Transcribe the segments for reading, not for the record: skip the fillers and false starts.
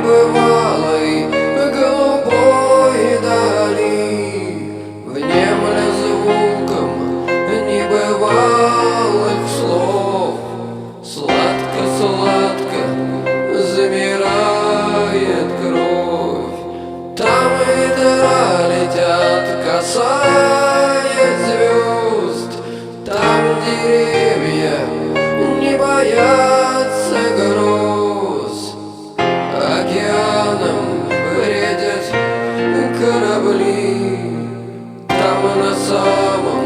небывалой голубой дали, внемля звуком небывалых слов. Сладко-сладко замирает кровь, там ветра летят, касаясь звезд, там деревья не боятся гроз. Океаном бредят корабли, там на самом,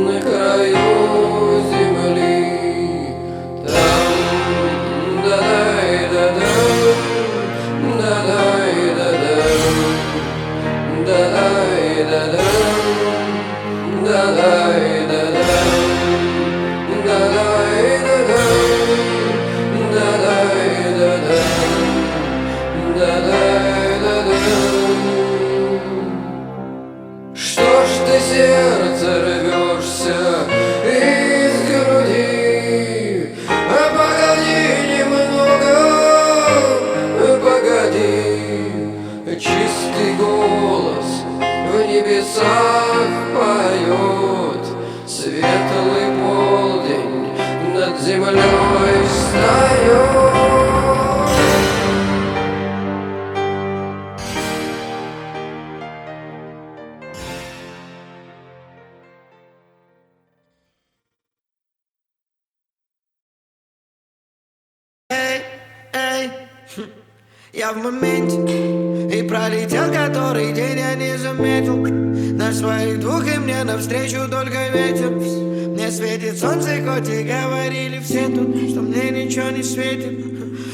на краю земли. Там да-дай-да-дам, да-дай-да-дам, да-дай-да-дам, да-дай-да-дам, что ж ты, сердце, рвешься из груди? А погоди немного, погоди. Чистый голос в небесах поет, светлый полдень над землей встает. Я в моменте, и пролетел который день, я не заметил. На своих двух и мне навстречу только ветер. Мне светит солнце, хоть и говорили все тут, что мне ничего не светит.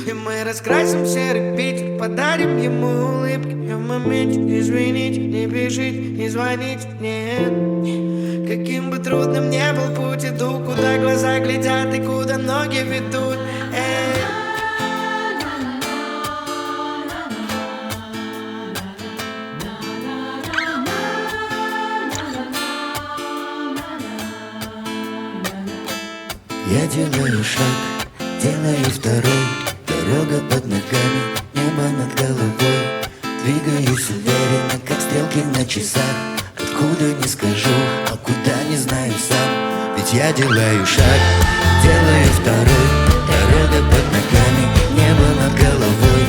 И мы раскрасим серый Питер, подарим ему улыбки. Я в моменте, извините, не пишите, не звоните, нет. Каким бы трудным ни был путь, иду, куда глаза глядят и куда ноги ведут. Я делаю шаг, делаю второй, дорога под ногами, небо над головой. Двигаюсь уверенно, как стрелки на часах. Откуда не скажу, а куда не знаю сам. Ведь я делаю шаг, делаю второй, дорога под ногами, небо над головой.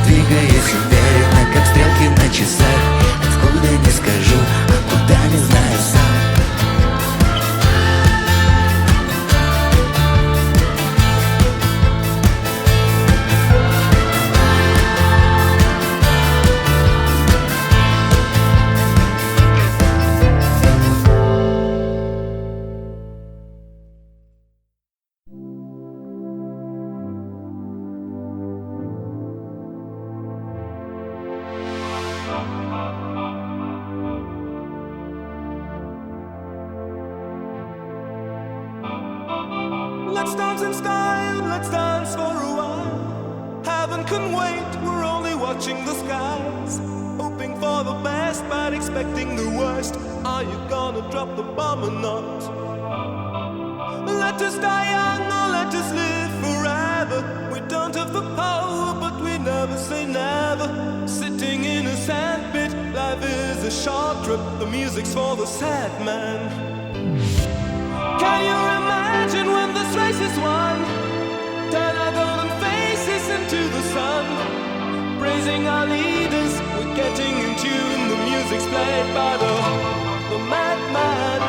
Двигаюсь уверенно, как стрелки на часах. Откуда не скажу, а куда не знаю сам. Let's dance in style, let's dance for a while. Heaven can wait, we're only watching the skies. Hoping for the best, but expecting the worst. Are you gonna drop the bomb or not? Let us die young or let us live forever. We don't have the power, but we never say never. Sitting in a sandpit, life is a short trip. The music's for the sad man. Can you imagine when this race is won? Turn our golden faces into the sun. Praising our leaders, we're getting in tune. The music's played by the madman.